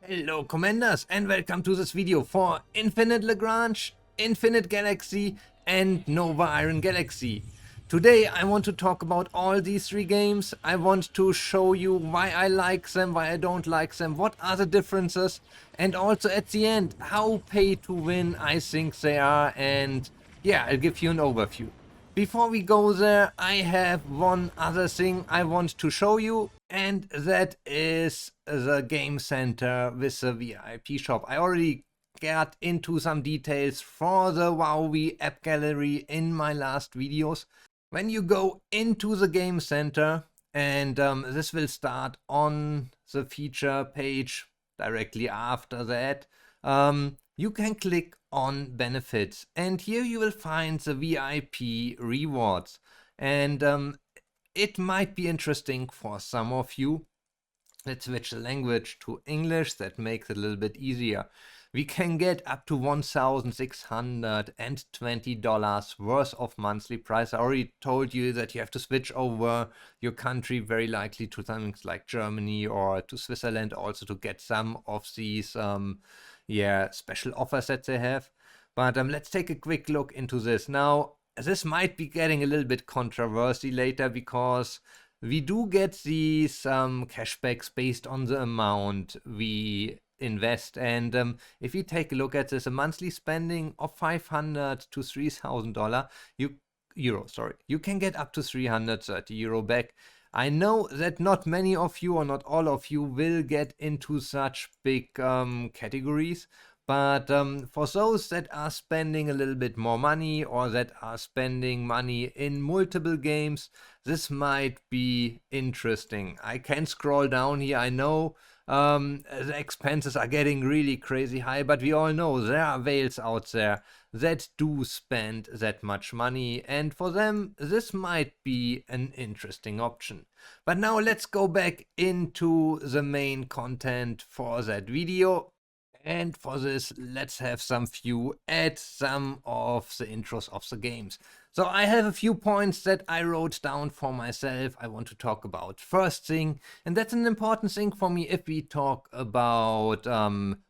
Hello Commanders and welcome to this video for Infinite Lagrange, Infinite Galaxy and Nova Iron Galaxy. Today I want to talk about all these three games. I want to show you why I like them, why I don't like them, what are the differences, and also at the end how pay to win I think they are, and yeah, I'll give you an overview. Before we go there, I have one other thing I want to show you, and that is the game center with the VIP shop. I already got into some details for the WoWie app gallery in my last videos. When you go into the game center, and this will start on the feature page directly after that, you can click on benefits, and here you will find the VIP rewards, and it might be interesting for some of you. Let's switch the language to English, that makes it a little bit easier. We can get up to $1,620 worth of monthly price. I already told you that you have to switch over your country very likely to things like Germany or to Switzerland also to get some of these special offers that they have. But let's take a quick look into this. Now, this might be getting a little bit controversy later because we do get these cashbacks based on the amount we invest, and if you take a look at this, a monthly spending of $500 to $3,000 you can get up to 330 euro back. I know that not many of you or not all of you will get into such big categories, but for those that are spending a little bit more money or that are spending money in multiple games, this might be interesting. I can scroll down here. I know the expenses are getting really crazy high, but we all know there are whales out there that do spend that much money, and for them this might be an interesting option. But now let's go back into the main content for that video. And for this, let's have some view at some of the intros of the games. So I have a few points that I wrote down for myself I want to talk about. First thing, and that's an important thing for me if we talk about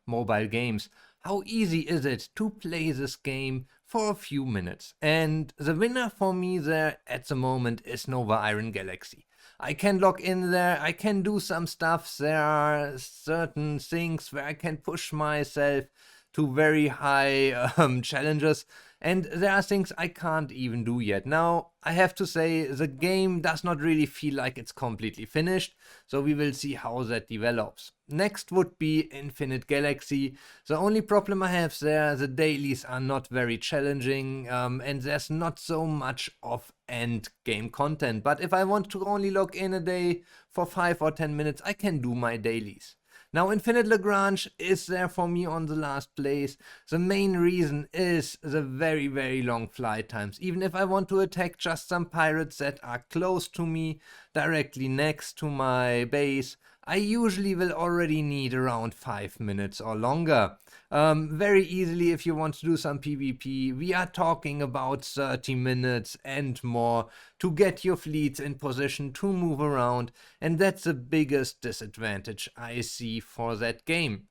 mobile games. How easy is it to play this game for a few minutes? And the winner for me there at the moment is Nova Iron Galaxy. I can log in there, I can do some stuff. There are certain things where I can push myself to very high challenges, and there are things I can't even do yet. Now, I have to say, the game does not really feel like it's completely finished, so we will see how that develops. Next would be Infinite Galaxy. The only problem I have there, the dailies are not very challenging, and there's not so much of end game content. But if I want to only log in a day for 5 or 10 minutes, I can do my dailies. Now, Infinite Lagrange is there for me on the last place. The main reason is the very, very long flight times. Even if I want to attack just some pirates that are close to me, directly next to my base, I usually will already need around 5 minutes or longer. Very easily, if you want to do some PvP, we are talking about 30 minutes and more to get your fleets in position to move around, and that's the biggest disadvantage I see for that game.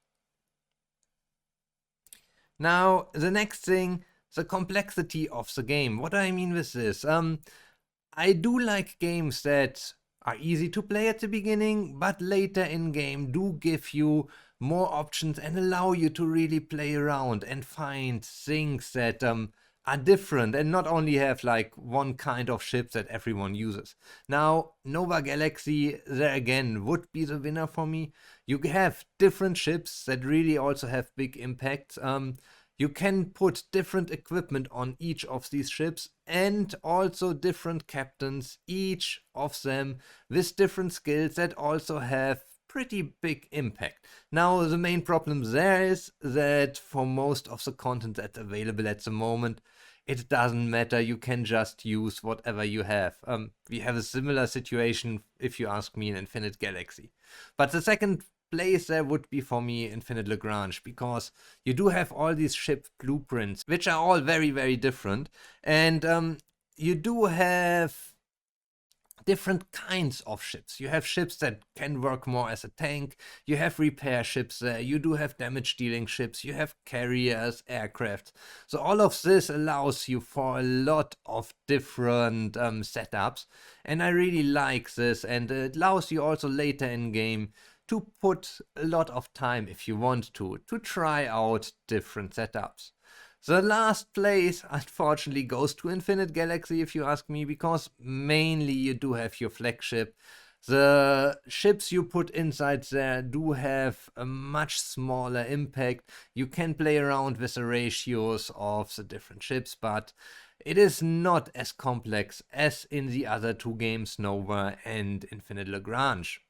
Now, the next thing, the complexity of the game. What do I mean with this? I do like games that are easy to play at the beginning, but later in game do give you more options and allow you to really play around and find things that are different and not only have like one kind of ship that everyone uses. Now, Nova Galaxy, there again, would be the winner for me. You have different ships that really also have big impacts. You can put different equipment on each of these ships and also different captains, each of them with different skills that also have pretty big impact. Now, the main problem there is that for most of the content that's available at the moment, it doesn't matter, you can just use whatever you have. We have a similar situation, if you ask me, in Infinite Galaxy. But the second place there would be for me Infinite Lagrange, because you do have all these ship blueprints, which are all very, very different, and you do have different kinds of ships. You have ships that can work more as a tank, you have repair ships there, you do have damage dealing ships, you have carriers, aircraft. So all of this allows you for a lot of different setups, and I really like this, and it allows you also later in game to put a lot of time, if you want to try out different setups. The last place, unfortunately, goes to Infinite Galaxy, if you ask me, because mainly you do have your flagship. The ships you put inside there do have a much smaller impact. You can play around with the ratios of the different ships, but it is not as complex as in the other two games, Nova and Infinite Lagrange.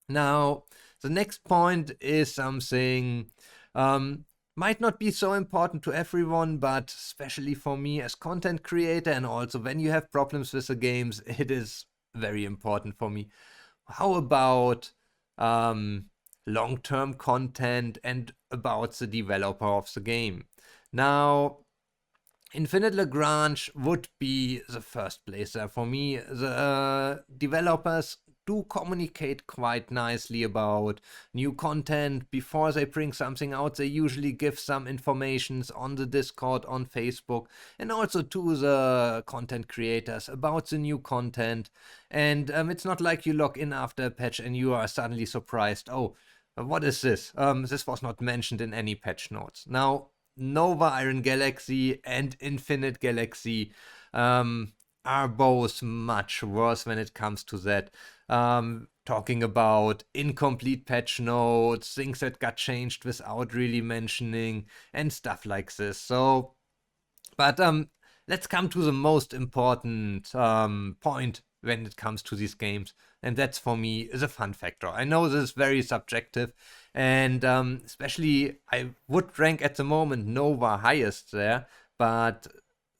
Now, the next point is something might not be so important to everyone, but especially for me as content creator, and also when you have problems with the games, it is very important for me. How about long-term content and about the developer of the game? Now, Infinite Lagrange would be the first place there for me. The developers do communicate quite nicely about new content. Before they bring something out, they usually give some informations on the Discord, on Facebook, and also to the content creators about the new content. And it's not like you log in after a patch and you are suddenly surprised, oh, what is this? This was not mentioned in any patch notes. Now, Nova Iron Galaxy and Infinite Galaxy are both much worse when it comes to that. Talking about incomplete patch notes, things that got changed without really mentioning, and stuff like this. So, but let's come to the most important point when it comes to these games, and that's for me the fun factor. I know this is very subjective, and especially I would rank at the moment Nova highest there, but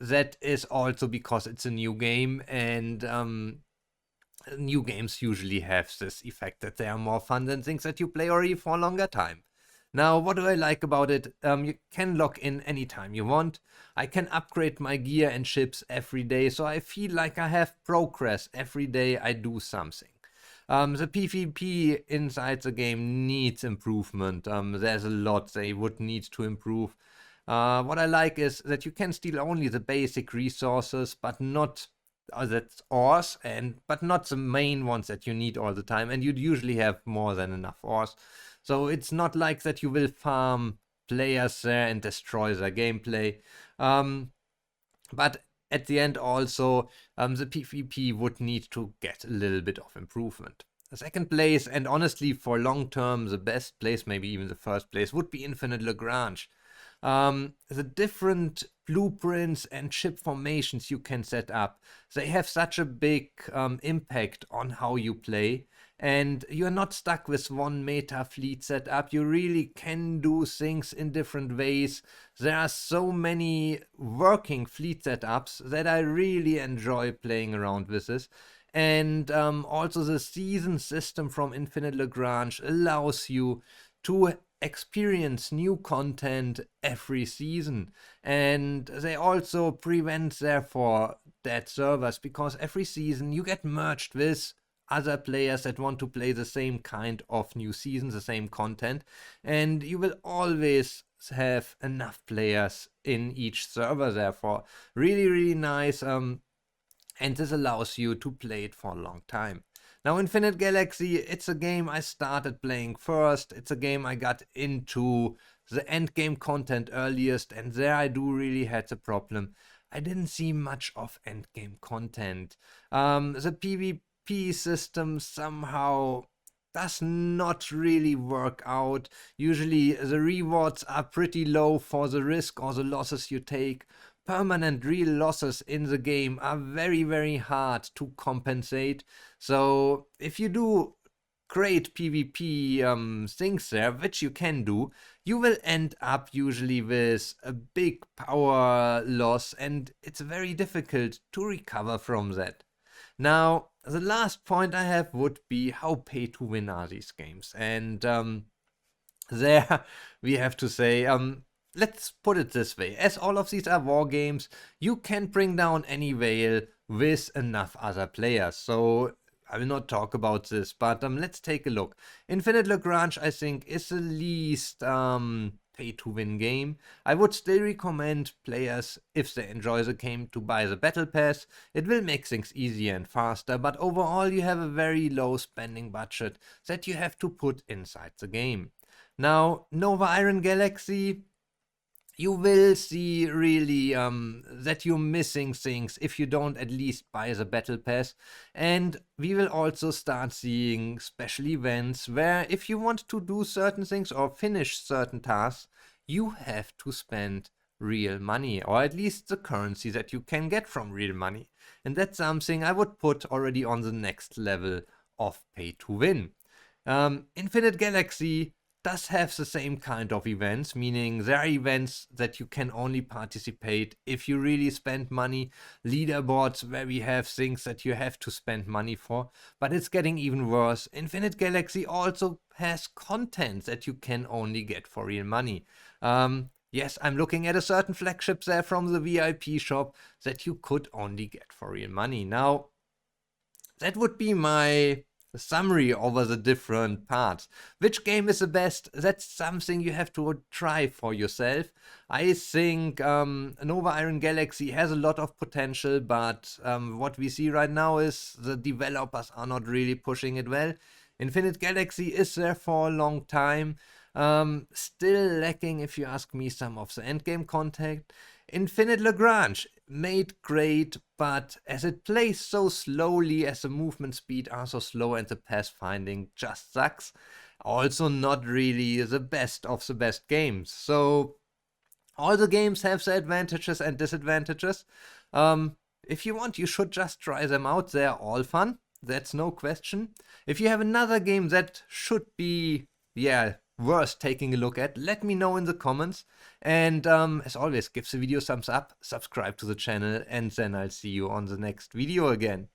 that is also because it's a new game, and new games usually have this effect that they are more fun than things that you play already for a longer time. Now, what do I like about it? You can log in anytime you want. I can upgrade my gear and ships every day, so I feel like I have progress every day I do something. The PvP inside the game needs improvement. There's a lot they would need to improve. What I like is that you can steal only the basic resources, but not that's ores, but not the main ones that you need all the time, and you'd usually have more than enough ores. So it's not like that you will farm players there and destroy their gameplay. But at the end also, the PvP would need to get a little bit of improvement. The second place, and honestly for long term the best place, maybe even the first place, would be Infinite Lagrange. The different blueprints and ship formations you can set up, they have such a big impact on how you play, and you're not stuck with one meta fleet setup. You really can do things in different ways. There are so many working fleet setups that I really enjoy playing around with this. And also the season system from Infinite Lagrange allows you to experience new content every season, and they also prevent therefore dead servers, because every season you get merged with other players that want to play the same kind of new season, the same content, and you will always have enough players in each server. Therefore, really nice, and this allows you to play it for a long time. Now, Infinite Galaxy, it's a game I started playing first. It's a game I got into the end game content earliest, and there I do really had the problem. I didn't see much of end game content. The PvP system somehow does not really work out. Usually the rewards are pretty low for the risk or the losses you take. Permanent real losses in the game are very hard to compensate. So if you do great PvP things there, which you can do, you will end up usually with a big power loss, and it's very difficult to recover from that. Now, the last point I have would be how pay to win are these games. And there we have to say, let's put it this way, as all of these are war games, you can bring down any whale with enough other players. So I will not talk about this, but let's take a look. Infinite Lagrange, I think, is the least pay-to-win game. I would still recommend players, if they enjoy the game, to buy the Battle Pass. It will make things easier and faster, but overall you have a very low spending budget that you have to put inside the game. Now, Nova Iron Galaxy, you will see really that you're missing things if you don't at least buy the battle pass. And we will also start seeing special events where if you want to do certain things or finish certain tasks, you have to spend real money, or at least the currency that you can get from real money. And that's something I would put already on the next level of pay to win. Infinite Galaxy does have the same kind of events, meaning there are events that you can only participate if you really spend money, leaderboards where we have things that you have to spend money for, but it's getting even worse. Infinite Galaxy also has content that you can only get for real money. Yes, I'm looking at a certain flagship there from the VIP shop that you could only get for real money. Now, that would be my summary over the different parts. Which game is the best? That's something you have to try for yourself. I think Nova Iron Galaxy has a lot of potential, but what we see right now is the developers are not really pushing it well. Infinite Galaxy is there for a long time. Still lacking, if you ask me, some of the endgame content. Infinite Lagrange made great, but as it plays so slowly, as the movement speed are so slow and the pathfinding just sucks, also not really the best of the best games. So all the games have their advantages and disadvantages. If you want, you should just try them out. They're all fun. That's no question. If you have another game that should be, worth taking a look at, let me know in the comments. And as always, give the video a thumbs up, subscribe to the channel, and then I'll see you on the next video again.